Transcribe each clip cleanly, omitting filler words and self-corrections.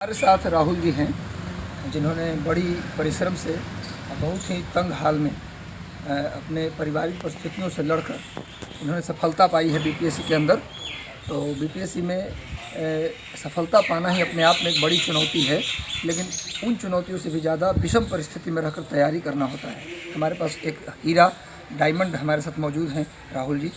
हमारे साथ राहुल जी हैं, जिन्होंने बड़ी परिश्रम से बहुत ही तंग हाल में अपने पारिवारिक परिस्थितियों से लड़कर उन्होंने सफलता पाई है बीपीएससी के अंदर। तो बीपीएससी में सफलता पाना ही अपने आप में एक बड़ी चुनौती है, लेकिन उन चुनौतियों से भी ज़्यादा विषम परिस्थिति में रहकर तैयारी करना होता है। हमारे पास एक हीरा डायमंड हमारे साथ मौजूद हैं, राहुल जी,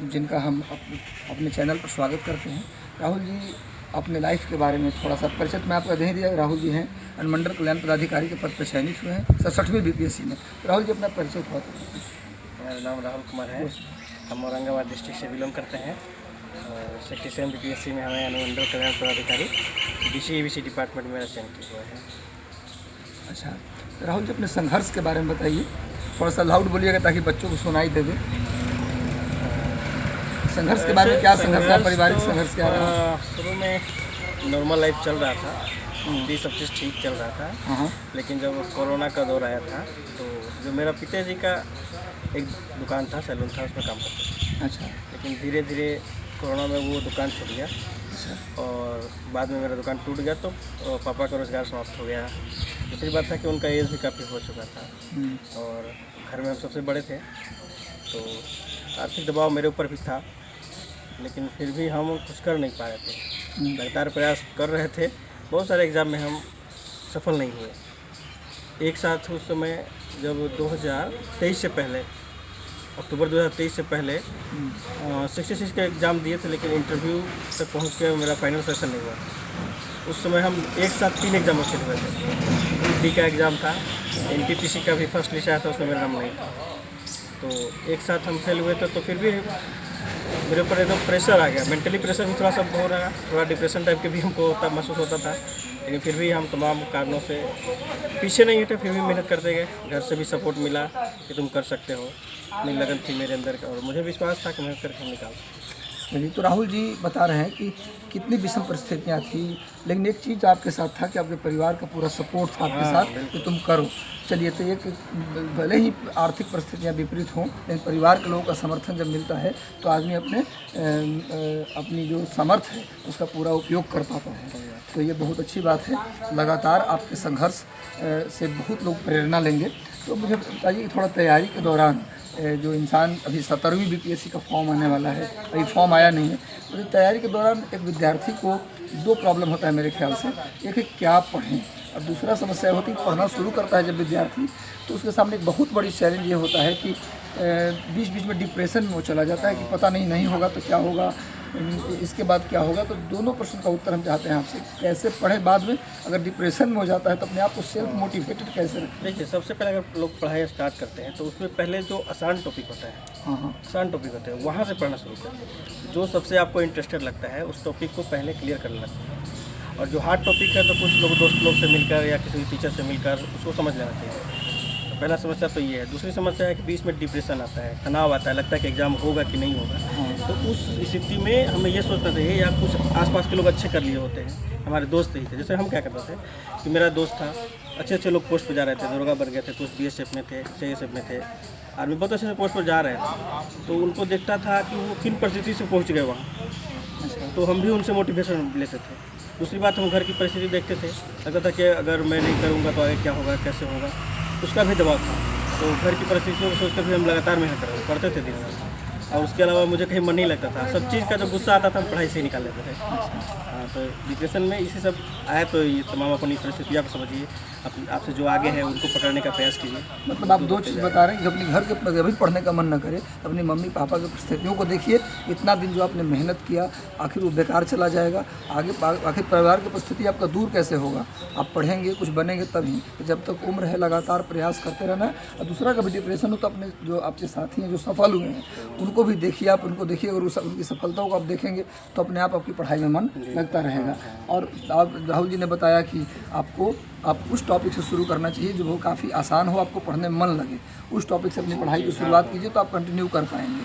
जिनका हम अपने चैनल पर स्वागत करते हैं। राहुल जी, अपने लाइफ के बारे में थोड़ा सा परिचय मैं आपका दे दिया। राहुल जी हैं अनुमंडल कल्याण पदाधिकारी के पद पर चयनित हुए हैं 67वीं बीपीएससी में। राहुल जी, अपना परिचय थोड़ा सा। मेरा नाम राहुल कुमार है। हम औरंगाबाद डिस्ट्रिक्ट से बिलोंग करते हैं। 67 बीपीएससी में हमें अनुमंडल कल्याण पदाधिकारी बीसी डिपार्टमेंट में मेरा चयन हुआ है। अच्छा राहुल जी, अपने संघर्ष के बारे में बताइए, थोड़ा सा लाउड बोलिएगा ताकि बच्चों को सुनाई दे दे। संघर्ष के बारे में क्या संघर्ष है, पारिवारिक संघर्ष क्या रहा? शुरू में नॉर्मल लाइफ चल रहा था, भी सब चीज़ ठीक चल रहा था। लेकिन जब कोरोना का दौर आया था तो जो मेरा पिताजी का एक दुकान था, सैलून था, उसमें काम करते थे। अच्छा। लेकिन धीरे धीरे कोरोना में वो दुकान छूट गया। अच्छा। और बाद में मेरा दुकान टूट गया तो पापा का रोज़गार समाप्त हो गया। दूसरी बात था कि उनका एज भी काफ़ी हो चुका था और घर में हम सबसे बड़े थे, तो आर्थिक दबाव मेरे ऊपर भी था। लेकिन फिर भी हम कुछ कर नहीं पा रहे थे। लगातार प्रयास कर रहे थे, बहुत सारे एग्ज़ाम में हम सफल नहीं हुए। एक साथ उस समय जब 2023 से पहले, अक्टूबर 2023 से पहले 66 का एग्ज़ाम दिए थे, लेकिन इंटरव्यू तक पहुंच के मेरा फाइनल सेशन नहीं हुआ। उस समय हम एक साथ 3 एग्ज़ाम फेल हुए थे। यूपी का एग्ज़ाम था, एनटीपीसी का भी फर्स्ट लिस्ट आया था, उसमें मेरा नाम नहीं था। तो एक साथ हम फेल हुए थे, तो फिर भी मेरे ऊपर एकदम प्रेशर आ गया। मेंटली प्रेशर भी थोड़ा सा हो रहा, थोड़ा डिप्रेशन टाइप के भी हमको तब महसूस होता था। लेकिन फिर भी हम तमाम कारणों से पीछे नहीं हटे, फिर भी मेहनत करते गए। घर से भी सपोर्ट मिला कि तुम कर सकते हो, इतनी लगन थी मेरे अंदर और मुझे विश्वास था कि मेहनत करके हम निकाल सकते। चलिए, तो राहुल जी बता रहे हैं कि कितनी विषम परिस्थितियाँ थी, लेकिन एक चीज़ आपके साथ था कि आपके परिवार का पूरा सपोर्ट था आपके साथ कि तुम करो। चलिए, तो एक भले ही आर्थिक परिस्थितियाँ विपरीत हों, लेकिन परिवार के लोगों का समर्थन जब मिलता है तो आदमी अपनी जो सामर्थ्य है उसका पूरा उपयोग कर पाता है। तो ये बहुत अच्छी बात है। लगातार आपके संघर्ष से बहुत लोग प्रेरणा लेंगे। तो मुझे बताइए, थोड़ा तैयारी के दौरान जो इंसान अभी 17वीं बीपीएससी का फॉर्म आने वाला है, अभी फॉर्म आया नहीं है, तो तैयारी के दौरान एक विद्यार्थी को 2 प्रॉब्लम होता है मेरे ख्याल से। एक है क्या पढ़ें, और दूसरा समस्या होती है पढ़ना शुरू करता है जब विद्यार्थी, तो उसके सामने एक बहुत बड़ी चैलेंज ये होता है कि बीच बीच में डिप्रेशन में वो चला जाता है कि पता नहीं होगा तो क्या होगा, इसके बाद क्या होगा। तो दोनों प्रश्न का उत्तर हम चाहते हैं आपसे, कैसे पढ़ें बाद में अगर डिप्रेशन में हो जाता है तो अपने आप को सेल्फ मोटिवेटेड कैसे रखें? देखिए, सबसे पहले अगर लोग पढ़ाई स्टार्ट करते हैं तो उसमें पहले जो आसान टॉपिक होता है, आसान टॉपिक होते हैं, वहाँ से पढ़ना शुरू करें। जो सबसे आपको इंटरेस्टेड लगता है उस टॉपिक को पहले क्लियर कर लेना चाहिए। और जो हार्ड टॉपिक है तो कुछ लोग दोस्त लोग से मिलकर या किसी टीचर से मिलकर उसको समझ लेना चाहिए। तो पहला समस्या तो ये है। दूसरी समस्या है कि बीच में डिप्रेशन आता है, तनाव आता है, लगता है कि एग्ज़ाम होगा कि नहीं होगा। तो उस स्थिति में हमें ये सोचना चाहिए, या कुछ आसपास के लोग अच्छे कर लिए होते हैं, हमारे दोस्त ही थे। जैसे हम क्या करते थे कि मेरा दोस्त था, अच्छे लोग पोस्ट पर जा रहे थे, दरोगा बन गए थे, कुछ बीएसएफ में थे, सीएसएफ में थे, आर्मी बहुत अच्छे पोस्ट पर जा रहे थे। तो उनको देखता था कि वो किन परिस्थिति से पहुँच गए वहाँ, तो हम भी उनसे मोटिवेशन लेते थे। दूसरी बात, हम घर की परिस्थिति देखते थे, लगता था कि अगर मैं नहीं करूँगा तो आगे क्या होगा, कैसे होगा, उसका भी दबाव था। तो घर की परिस्थितियों को सोचकर भी हम लगातार मेहनत करते थे दिन भर। और उसके अलावा मुझे कहीं मन नहीं लगता था, सब चीज़ का जो गुस्सा आता था हम पढ़ाई से ही निकाल लेते थे। हाँ, तो डिप्रेशन में इसी सब आया। तो ये तमाम अपनी परिस्थितियाँ को समझिए, आपसे जो आगे है उनको पकड़ने का प्रयास कीजिए। मतलब आप 2 चीज़ बता रहे हैं कि अपने घर के अभी पढ़ने का मन न करे, अपनी मम्मी पापा की परिस्थितियों को देखिए। इतना दिन जो आपने मेहनत किया आखिर वो बेकार चला जाएगा। आखिर परिवार की परिस्थिति आपका दूर कैसे होगा? आप पढ़ेंगे, कुछ बनेंगे तभी। तो जब तक उम्र है लगातार प्रयास करते रहना है। और दूसरा, कभी डिप्रेशन हो तो अपने जो आपके साथी हैं जो सफल हुए हैं उनको भी देखिए, आप उनको देखिए। अगर उनकी सफलताओं को आप देखेंगे तो अपने आप आपकी पढ़ाई में मन लगता रहेगा। और आप राहुल जी ने बताया कि आप उस टॉपिक से शुरू करना चाहिए जो वो काफ़ी आसान हो, आपको पढ़ने में मन लगे। उस टॉपिक से अपनी पढ़ाई की शुरुआत कीजिए तो आप कंटिन्यू कर पाएंगे।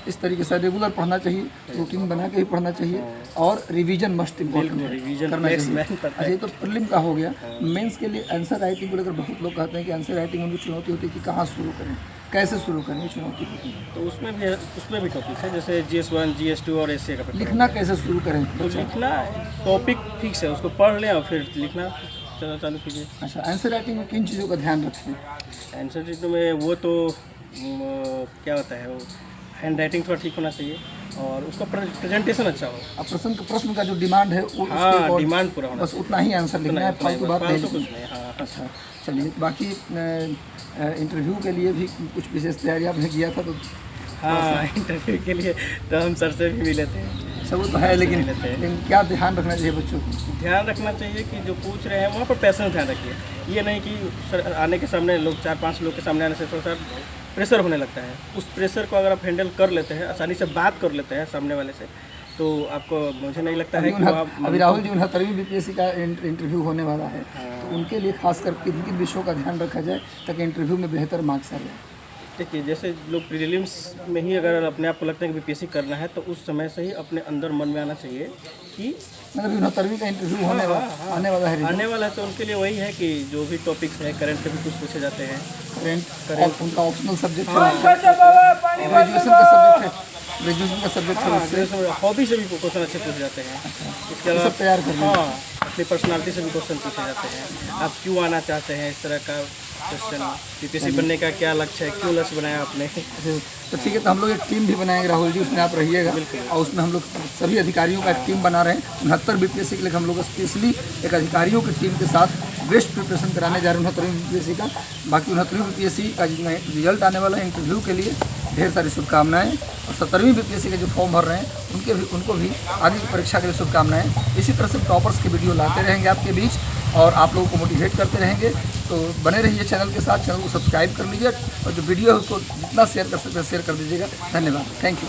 इस तरीके से रेगुलर पढ़ना चाहिए, रूटीन बना के ही पढ़ना चाहिए और रिवीजन मस्ट इम्पोर्टेंट रिवीजन करना चाहिए। करता अच्छा, ये तो प्रीलिम का हो गया। मेंस के लिए आंसर राइटिंग को लेकर बहुत लोग कहते हैं कि आंसर राइटिंग में उनको चुनौती होती है कि कहाँ शुरू करें, कैसे शुरू करें, ये चुनौती होती है। तो उसमें भी टॉपिक्स है, जैसे GS1, GS2 और एसए का पेपर। लिखना कैसे शुरू करें? तो लिखना टॉपिक फिक्स है, उसको पढ़ लें और फिर लिखना चालू कीजिए। अच्छा, आंसर राइटिंग में किन चीज़ों का ध्यान रखें? आंसर शीट में वो तो क्या होता है, वो हैंड राइटिंग थोड़ा ठीक होना चाहिए और उसका प्रेजेंटेशन अच्छा हो। अब प्रश्न का जो डिमांड है वो उसके हाँ, और डिमांड पूरा होना बस उतना ही आंसर लिखना है, फालतू बात नहीं फालतू कुछ लिखनी। नहीं। हाँ, अच्छा, चलिए, बाकी इंटरव्यू के लिए भी कुछ विशेष तैयारी आपने किया था? तो हाँ, इंटरव्यू के लिए तो हम सर से भी मिले थे। सब वो तो है, लेकिन लेते हैं। क्या ध्यान रखना चाहिए बच्चों को? ध्यान रखना चाहिए कि जो पूछ रहे हैं वहाँ पर पैशन ध्यान रखिए। ये नहीं कि सर आने के सामने लोग 4-5 लोग के सामने आने से थोड़ा सा प्रेशर होने लगता है। उस प्रेशर को अगर आप हैंडल कर लेते हैं, आसानी से बात कर लेते हैं सामने वाले से, तो आपको, मुझे नहीं लगता है कि आप अभी राहुल जी 69वीं BPSC का इंटरव्यू होने वाला है, तो उनके लिए खास कर किन किन विषयों का ध्यान रखा जाए ताकि इंटरव्यू में बेहतर मार्क्स आ जाए? देखिए, जैसे लोग प्रीलिम्स में ही अगर अपने आप को लगता है कि BPSC करना है, तो उस समय से ही अपने अंदर मन में आना चाहिए कि मतलब 69वीं का इंटरव्यू आने वाला है, आने वाला है, तो उनके लिए वही है कि जो भी टॉपिक्स है करंट से भी कुछ पूछे जाते हैं। करेंट उनका ऑप्शनल सब्जेक्ट है, ग्रेजुएशन का सब्जेक्ट है, ग्रेजुएशन का सब्जेक्ट है, उससे हॉबी से भी क्वेश्चन अच्छे पूछे जाते हैं। इसके अलावा सब तैयार करना है। हाँ, अपनी पर्सनालिटी से भी क्वेश्चन पूछे जाते हैं। आप क्यों आना चाहते हैं, इस तरह का क्वेश्चन। BPSC बनने का क्या लक्ष्य है, क्यों लक्ष्य बनाया आपने। तो ठीक है, तो हम लोग एक टीम भी बनाएंगे राहुल जी, उसमें आप रहिएगा और उसमें हम लोग सभी अधिकारियों का एक टीम बना रहे हैं। 69 BPSC के लिए हम लोग स्पेशली एक अधिकारियों की टीम के साथ बेस्ट प्रिपरेशन कराने जा रहे हैं 69वीं BPSC का। बाकी 69वीं BPSC का जितना रिजल्ट आने वाला है, इंटरव्यू के लिए ढेर सारी शुभकामनाएं, और 70वीं BPSC के जो फॉर्म भर रहे हैं उनको भी आगे की परीक्षा के लिए शुभकामनाएं। इसी तरह से टॉपर्स की वीडियो लाते रहेंगे आपके बीच और आप लोगों को मोटिवेट करते रहेंगे। तो बने रहिए चैनल के साथ, चैनल को सब्सक्राइब कर लीजिए और जो वीडियो है उसको जितना शेयर कर सकते हैं शेयर कर दीजिएगा। धन्यवाद, थैंक यू।